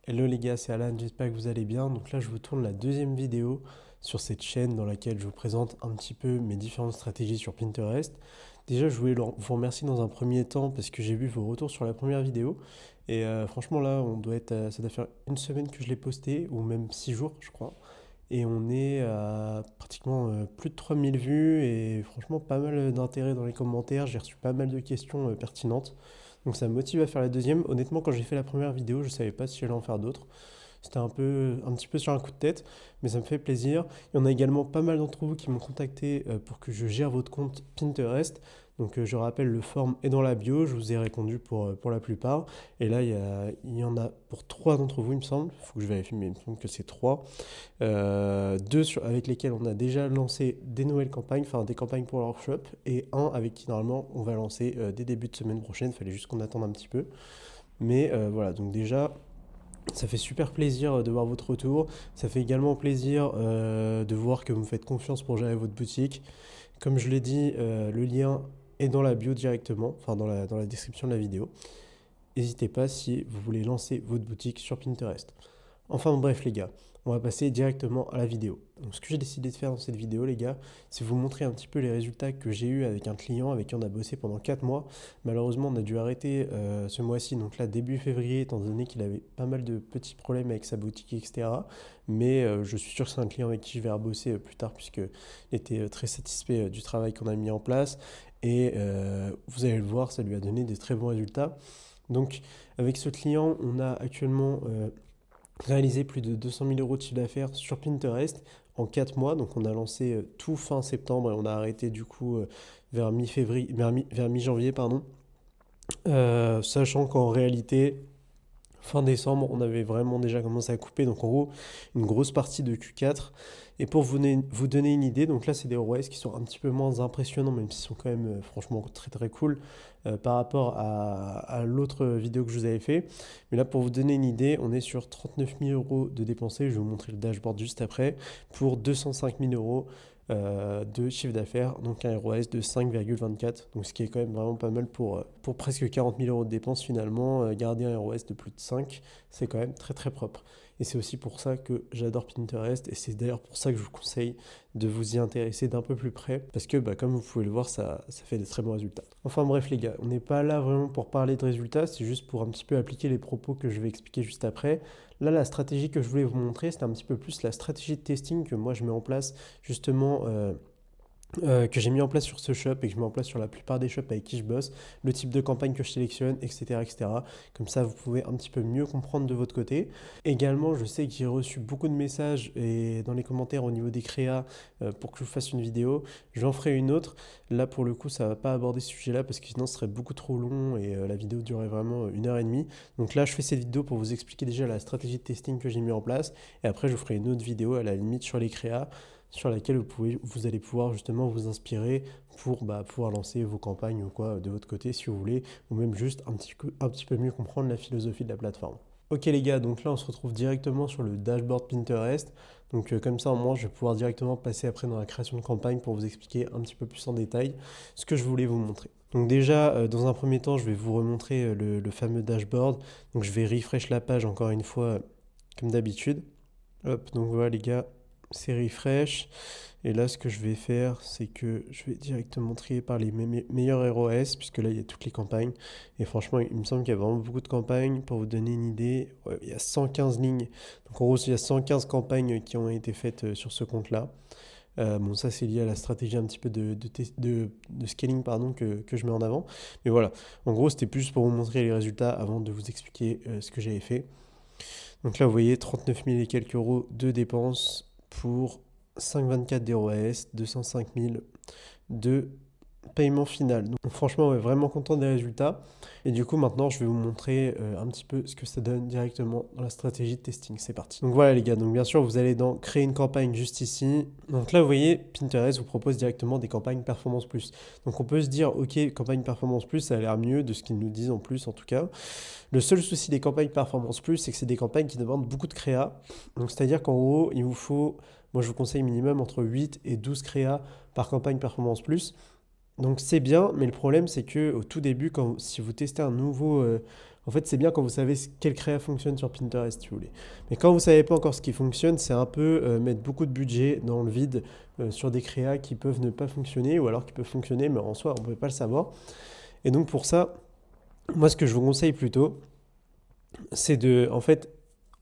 Hello les gars, c'est Alan, j'espère que vous allez bien. Donc là, je vous tourne la deuxième vidéo sur cette chaîne dans laquelle je vous présente un petit peu mes différentes stratégies sur Pinterest. Déjà, je voulais vous remercier dans un premier temps parce que j'ai vu vos retours sur la première vidéo. Et franchement, là, ça doit faire une semaine que je l'ai posté, ou même 6 jours, je crois. Et on est à pratiquement plus de 3000 vues et franchement pas mal d'intérêt dans les commentaires. J'ai reçu pas mal de questions pertinentes. Donc ça me motive à faire la deuxième. Honnêtement, quand j'ai fait la première vidéo, je ne savais pas si j'allais en faire d'autres. C'était un petit peu sur un coup de tête, mais ça me fait plaisir. Il y en a également pas mal d'entre vous qui m'ont contacté pour que je gère votre compte Pinterest. Donc je rappelle, le form est dans la bio, je vous ai répondu pour la plupart. Et là, il y en a pour trois d'entre vous, il me semble. Il faut que je vérifie, mais il me semble que c'est trois. Avec lesquels on a déjà lancé des nouvelles campagnes, enfin des campagnes pour leur shop, et un avec qui normalement on va lancer dès début de semaine prochaine. Il fallait juste qu'on attende un petit peu. Mais voilà, donc déjà, ça fait super plaisir de voir votre retour. Ça fait également plaisir de voir que vous me faites confiance pour gérer votre boutique. Comme je l'ai dit, le lien est dans la bio directement, enfin dans la description de la vidéo. N'hésitez pas si vous voulez lancer votre boutique sur Pinterest. Enfin bref les gars, on va passer directement à la vidéo. Donc ce que j'ai décidé de faire dans cette vidéo les gars, c'est vous montrer un petit peu les résultats que j'ai eu avec un client avec qui on a bossé pendant 4 mois. Malheureusement on a dû arrêter ce mois-ci, donc là début février, étant donné qu'il avait pas mal de petits problèmes avec sa boutique, etc. Mais je suis sûr que c'est un client avec qui je vais rebosser plus tard puisqu'il était très satisfait du travail qu'on a mis en place. Et vous allez le voir, ça lui a donné des très bons résultats. Donc avec ce client, on a actuellement réalisé plus de 200 000 euros de chiffre d'affaires sur Pinterest en 4 mois. Donc on a lancé tout fin septembre et on a arrêté du coup vers mi-février, vers mi-janvier, pardon. Sachant qu'en réalité, fin décembre, on avait vraiment déjà commencé à couper, donc en gros, une grosse partie de Q4. Et pour vous donner une idée, donc là, c'est des ROAS qui sont un petit peu moins impressionnants, même s'ils sont quand même franchement très très cool par rapport à l'autre vidéo que je vous avais fait. Mais là, pour vous donner une idée, on est sur 39 000 euros de dépensés, je vais vous montrer le dashboard juste après, pour 205 000 euros de chiffre d'affaires, donc un ROAS de 5,24, donc ce qui est quand même vraiment pas mal pour presque 40 000 euros de dépenses finalement. Garder un ROAS de plus de 5, c'est quand même très très propre. Et c'est aussi pour ça que j'adore Pinterest, et c'est d'ailleurs pour ça que je vous conseille de vous y intéresser d'un peu plus près, parce que comme vous pouvez le voir, ça fait des très bons résultats. Enfin bref les gars, on n'est pas là vraiment pour parler de résultats, c'est juste pour un petit peu appliquer les propos que je vais expliquer juste après. Là, la stratégie que je voulais vous montrer, c'est un petit peu plus la stratégie de testing que moi je mets en place justement que j'ai mis en place sur ce shop et que je mets en place sur la plupart des shops avec qui je bosse, le type de campagne que je sélectionne, etc., etc. Comme ça, vous pouvez un petit peu mieux comprendre de votre côté. Également, je sais que j'ai reçu beaucoup de messages et dans les commentaires au niveau des créas pour que je vous fasse une vidéo. J'en ferai une autre. Là, pour le coup, ça ne va pas aborder ce sujet-là parce que sinon, ce serait beaucoup trop long et la vidéo durerait vraiment 1 heure et demie. Donc là, je fais cette vidéo pour vous expliquer déjà la stratégie de testing que j'ai mis en place et après, je vous ferai une autre vidéo à la limite sur les créas sur laquelle vous allez pouvoir justement vous inspirer pour pouvoir lancer vos campagnes ou quoi de votre côté si vous voulez, ou même juste un petit peu mieux comprendre la philosophie de la plateforme. Ok les gars, donc là on se retrouve directement sur le dashboard Pinterest. Donc comme ça au moins je vais pouvoir directement passer après dans la création de campagne pour vous expliquer un petit peu plus en détail ce que je voulais vous montrer. Donc déjà, dans un premier temps, je vais vous remontrer le fameux dashboard. Donc je vais refresh la page encore une fois comme d'habitude. Hop, donc voilà les gars, c'est refresh. Et là, ce que je vais faire, c'est que je vais directement trier par les meilleurs ROS, puisque là, il y a toutes les campagnes. Et franchement, il me semble qu'il y a vraiment beaucoup de campagnes. Pour vous donner une idée, ouais, il y a 115 lignes. Donc en gros, il y a 115 campagnes qui ont été faites sur ce compte-là. Bon, ça, c'est lié à la stratégie un petit peu de scaling pardon, que je mets en avant. Mais voilà, en gros, c'était plus pour vous montrer les résultats avant de vous expliquer ce que j'avais fait. Donc là, vous voyez 39 000 et quelques euros de dépenses pour 5,24 d'ROAS, 205 000 de paiement final. Donc franchement, on est vraiment content des résultats. Et du coup, maintenant, je vais vous montrer un petit peu ce que ça donne directement dans la stratégie de testing. C'est parti. Donc voilà les gars, donc bien sûr, vous allez dans créer une campagne juste ici. Donc là, vous voyez, Pinterest vous propose directement des campagnes Performance Plus. Donc on peut se dire, ok, campagne Performance Plus, ça a l'air mieux de ce qu'ils nous disent en plus en tout cas. Le seul souci des campagnes Performance Plus, c'est que c'est des campagnes qui demandent beaucoup de créa. Donc c'est-à-dire qu'en gros, il vous faut, moi je vous conseille minimum entre 8 et 12 créas par campagne Performance Plus. Donc c'est bien, mais le problème c'est que au tout début, si vous testez un nouveau En fait, c'est bien quand vous savez quelle créa fonctionne sur Pinterest, si vous voulez. Mais quand vous ne savez pas encore ce qui fonctionne, c'est un peu mettre beaucoup de budget dans le vide sur des créas qui peuvent ne pas fonctionner ou alors qui peuvent fonctionner, mais en soi, on ne peut pas le savoir. Et donc pour ça, moi, ce que je vous conseille plutôt, c'est de, en fait,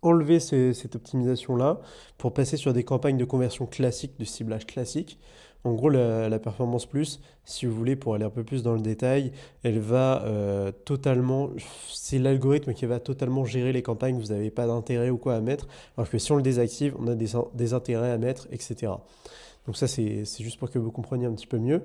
enlever cette optimisation-là pour passer sur des campagnes de conversion classiques, de ciblage classique. En gros, la Performance Plus, si vous voulez, pour aller un peu plus dans le détail, elle va totalement, c'est l'algorithme qui va totalement gérer les campagnes, vous n'avez pas d'intérêt ou quoi à mettre, alors que si on le désactive, on a des intérêts à mettre, etc. Donc ça, c'est juste pour que vous compreniez un petit peu mieux.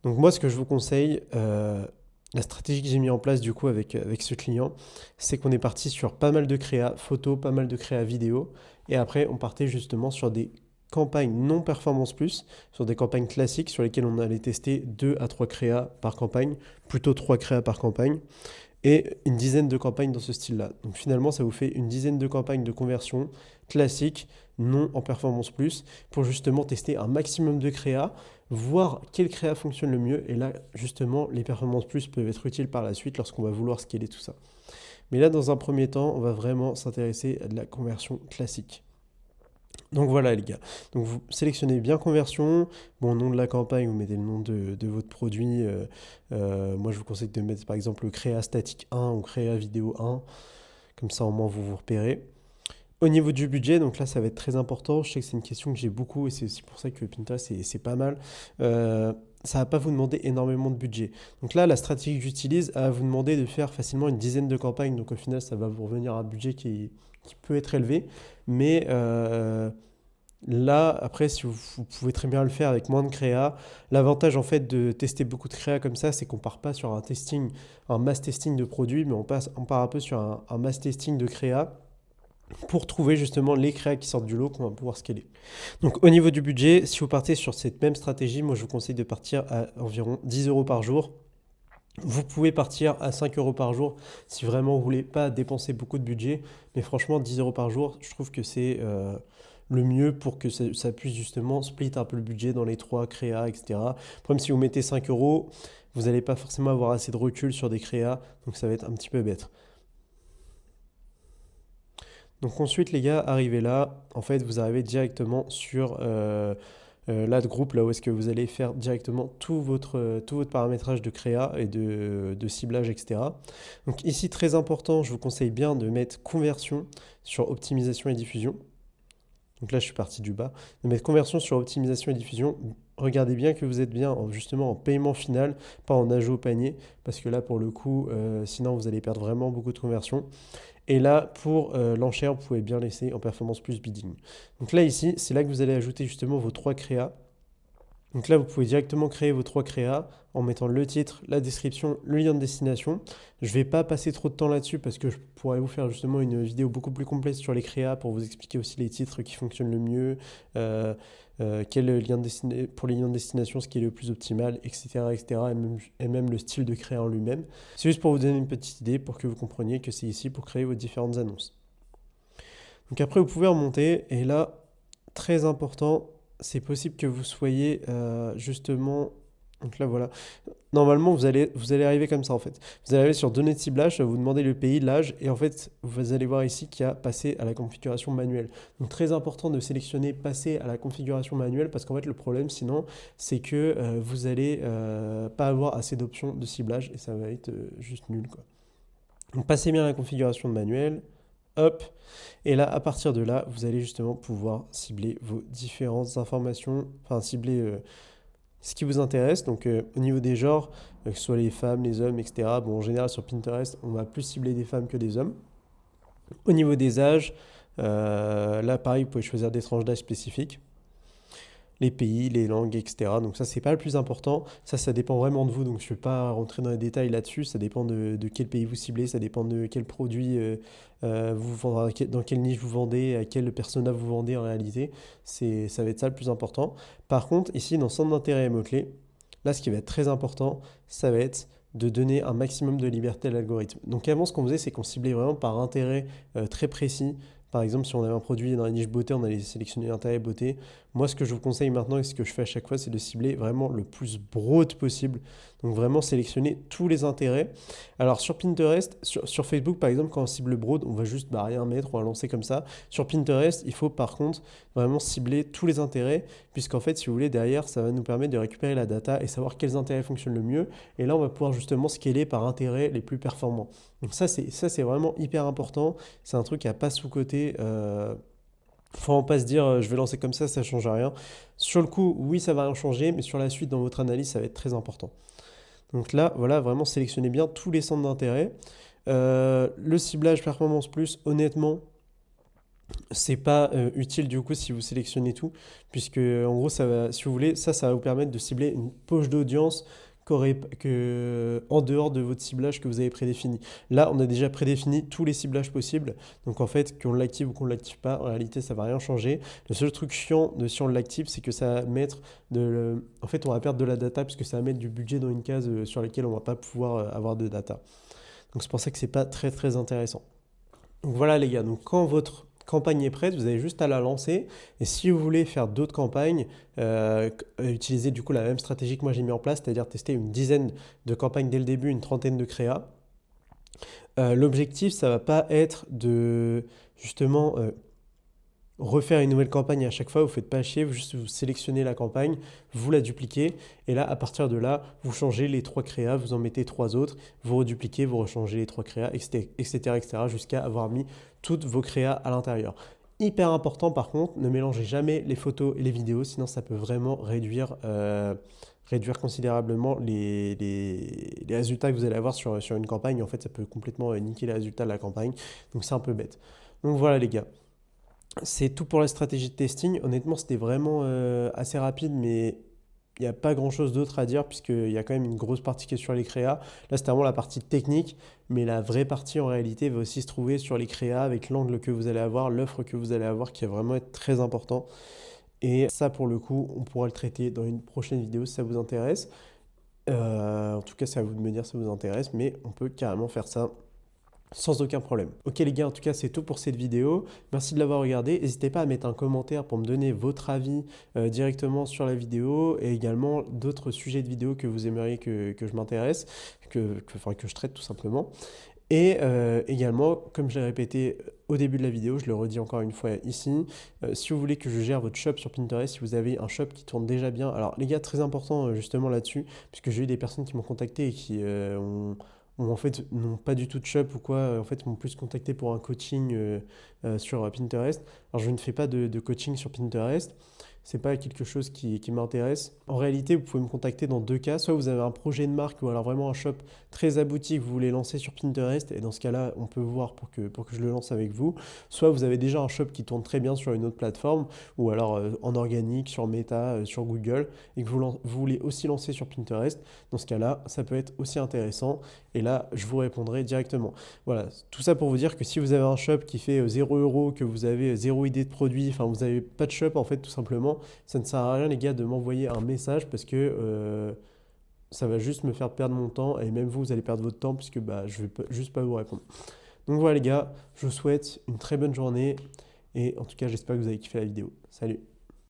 Donc moi, ce que je vous conseille, la stratégie que j'ai mis en place du coup avec ce client, c'est qu'on est parti sur pas mal de créa photo, pas mal de créa vidéo, et après on partait justement sur des campagnes non performance plus, sur des campagnes classiques sur lesquelles on allait tester 2 à 3 créas par campagne, plutôt 3 créas par campagne, et une dizaine de campagnes dans ce style-là. Donc finalement, ça vous fait une dizaine de campagnes de conversion classiques, non en performance plus, pour justement tester un maximum de créa, voir quelle créa fonctionne le mieux. Et là, justement, les performances plus peuvent être utiles par la suite lorsqu'on va vouloir scaler tout ça. Mais là, dans un premier temps, on va vraiment s'intéresser à de la conversion classique. Donc voilà les gars, donc vous sélectionnez bien conversion, bon nom de la campagne, vous mettez le nom de votre produit, moi je vous conseille de mettre par exemple créa statique 1 ou créa vidéo 1, comme ça au moins vous vous repérez. Au niveau du budget, donc là ça va être très important, je sais que c'est une question que j'ai beaucoup et c'est aussi pour ça que Pinterest c'est pas mal. Ça va pas vous demander énormément de budget. Donc là la stratégie que j'utilise va vous demander de faire facilement une dizaine de campagnes, donc au final ça va vous revenir à un budget qui peut être élevé, mais là, après, si vous pouvez très bien le faire avec moins de créa. L'avantage en fait de tester beaucoup de créa comme ça, c'est qu'on part pas sur un testing, un mass testing de produits, mais on part un peu sur un mass testing de créa pour trouver justement les créas qui sortent du lot qu'on va pouvoir scaler. Donc au niveau du budget, si vous partez sur cette même stratégie, moi je vous conseille de partir à environ 10 euros par jour. Vous pouvez partir à 5 euros par jour si vraiment vous voulez pas dépenser beaucoup de budget. Mais franchement, 10 euros par jour, je trouve que c'est le mieux pour que ça puisse justement split un peu le budget dans les 3 créas, etc. Le problème, si vous mettez 5 euros, vous n'allez pas forcément avoir assez de recul sur des créas. Donc ça va être un petit peu bête. Donc ensuite, les gars, arrivez là. En fait, vous arrivez directement sur l'ad group, là où est-ce que vous allez faire directement tout votre paramétrage de créa et de ciblage, etc. Donc ici, très important, je vous conseille bien de mettre conversion sur optimisation et diffusion. Donc là, je suis parti du bas. De mettre conversion sur optimisation et diffusion. Regardez bien que vous êtes bien justement en paiement final, pas en ajout au panier, parce que là, pour le coup, sinon vous allez perdre vraiment beaucoup de conversion. Et là, pour l'enchère, vous pouvez bien laisser en performance plus bidding. Donc là, ici, c'est là que vous allez ajouter justement vos 3 créas. Donc là, vous pouvez directement créer vos 3 créas en mettant le titre, la description, le lien de destination. Je ne vais pas passer trop de temps là-dessus parce que je pourrais vous faire justement une vidéo beaucoup plus complète sur les créas pour vous expliquer aussi les titres qui fonctionnent le mieux, pour les liens de destination, ce qui est le plus optimal, etc. etc. Et même le style de créa en lui-même. C'est juste pour vous donner une petite idée pour que vous compreniez que c'est ici pour créer vos différentes annonces. Donc après, vous pouvez remonter et là, très important, c'est possible que vous soyez justement. Donc là, voilà. Normalement, vous allez arriver comme ça en fait. Vous allez arriver sur données de ciblage, ça va vous demander le pays, l'âge, et en fait, vous allez voir ici qu'il y a passé à la configuration manuelle. Donc très important de sélectionner passer à la configuration manuelle parce qu'en fait, le problème sinon, c'est que vous allez pas avoir assez d'options de ciblage et ça va être juste nul quoi. Donc passez bien à la configuration de manuel. Hop, et là, à partir de là, vous allez justement pouvoir cibler vos différentes informations, enfin cibler ce qui vous intéresse. Donc au niveau des genres, que ce soit les femmes, les hommes, etc. Bon, en général, sur Pinterest, on va plus cibler des femmes que des hommes. Au niveau des âges, là, pareil, vous pouvez choisir des tranches d'âge spécifiques. Les pays, les langues, etc. Donc ça, c'est pas le plus important. Ça dépend vraiment de vous. Donc je ne vais pas rentrer dans les détails là-dessus. Ça dépend de quel pays vous ciblez, ça dépend de quel produit vous vendez, dans quelle niche vous vendez, à quelle persona vous vendez en réalité. Ça va être ça le plus important. Par contre, ici, dans centre d'intérêt et mots-clés, là, ce qui va être très important, ça va être de donner un maximum de liberté à l'algorithme. Donc avant, ce qu'on faisait, c'est qu'on ciblait vraiment par intérêt très précis Par exemple, si on avait un produit dans la niche beauté, on allait sélectionner l'intérêt beauté. Moi, ce que je vous conseille maintenant et ce que je fais à chaque fois, c'est de cibler vraiment le plus broad possible. Donc vraiment sélectionner tous les intérêts. Alors sur Pinterest, sur Facebook par exemple, quand on cible broad, on va juste rien mettre, on va lancer comme ça. Sur Pinterest, il faut par contre vraiment cibler tous les intérêts, puisqu'en fait, si vous voulez, derrière, ça va nous permettre de récupérer la data et savoir quels intérêts fonctionnent le mieux. Et là, on va pouvoir justement scaler par intérêt les plus performants. Donc ça, c'est vraiment hyper important. C'est un truc à pas sous-coter. Faut vraiment pas se dire je vais lancer comme ça change rien. Sur le coup, oui, ça va rien changer, mais sur la suite, dans votre analyse, ça va être très important. Donc là, voilà, vraiment sélectionnez bien tous les centres d'intérêt. Le ciblage Performance Plus, honnêtement, c'est pas utile du coup si vous sélectionnez tout, puisque en gros, ça va, si vous voulez, ça va vous permettre de cibler une poche d'audience en dehors de votre ciblage que vous avez prédéfini. Là, on a déjà prédéfini tous les ciblages possibles, donc en fait, qu'on l'active ou qu'on ne l'active pas, en réalité, ça va rien changer. Le seul truc chiant de si on l'active, c'est que ça va mettre en fait, on va perdre de la data puisque ça va mettre du budget dans une case sur laquelle on va pas pouvoir avoir de data. Donc c'est pour ça que c'est pas très très intéressant. Donc voilà les gars, donc quand votre campagne est prête, vous avez juste à la lancer. Et si vous voulez faire d'autres campagnes, utiliser du coup la même stratégie que moi j'ai mis en place, c'est-à-dire tester une dizaine de campagnes dès le début, une trentaine de créas. L'objectif, ça va pas être de justement refaire une nouvelle campagne à chaque fois, vous ne faites pas chier, vous sélectionnez la campagne, vous la dupliquez, et là, à partir de là, vous changez les 3 créas, vous en mettez 3 autres, vous redupliquez, vous rechangez les 3 créas, etc., etc., jusqu'à avoir mis toutes vos créas à l'intérieur. Hyper important par contre, ne mélangez jamais les photos et les vidéos, sinon ça peut vraiment réduire considérablement les résultats que vous allez avoir sur une campagne. En fait, ça peut complètement niquer les résultats de la campagne, donc c'est un peu bête. Donc voilà les gars. C'est tout pour la stratégie de testing. Honnêtement, c'était vraiment assez rapide, mais il n'y a pas grand-chose d'autre à dire puisqu'il y a quand même une grosse partie qui est sur les créas. Là, c'était vraiment la partie technique, mais la vraie partie en réalité va aussi se trouver sur les créas avec l'angle que vous allez avoir, l'offre que vous allez avoir qui va vraiment être très important. Et ça, pour le coup, on pourra le traiter dans une prochaine vidéo si ça vous intéresse. En tout cas, c'est à vous de me dire si ça vous intéresse, mais on peut carrément faire ça sans aucun problème. Ok les gars, en tout cas c'est tout pour cette vidéo. Merci de l'avoir regardé. N'hésitez pas à mettre un commentaire pour me donner votre avis directement sur la vidéo et également d'autres sujets de vidéo que vous aimeriez que je m'intéresse, que je traite tout simplement. Et également, comme je l'ai répété au début de la vidéo, je le redis encore une fois ici, si vous voulez que je gère votre shop sur Pinterest, si vous avez un shop qui tourne déjà bien, alors les gars, très important justement là-dessus, puisque j'ai eu des personnes qui m'ont contacté et qui en fait n'ont pas du tout de shop ou quoi, en fait m'ont plus contacté pour un coaching sur Pinterest. Alors je ne fais pas de coaching sur Pinterest. C'est pas quelque chose qui m'intéresse. En réalité, vous pouvez me contacter dans 2 cas. Soit vous avez un projet de marque ou alors vraiment un shop très abouti que vous voulez lancer sur Pinterest. Et dans ce cas-là, on peut voir pour que je le lance avec vous. Soit vous avez déjà un shop qui tourne très bien sur une autre plateforme ou alors en organique, sur Meta, sur Google et que vous voulez aussi lancer sur Pinterest. Dans ce cas-là, ça peut être aussi intéressant. Et là, je vous répondrai directement. Voilà, tout ça pour vous dire que si vous avez un shop qui fait 0 €, que vous avez 0 idée de produit, enfin vous n'avez pas de shop en fait tout simplement, ça ne sert à rien les gars de m'envoyer un message parce que ça va juste me faire perdre mon temps et même vous, vous allez perdre votre temps puisque je vais juste pas vous répondre. Donc voilà les gars, je vous souhaite une très bonne journée et en tout cas j'espère que vous avez kiffé la vidéo. Salut!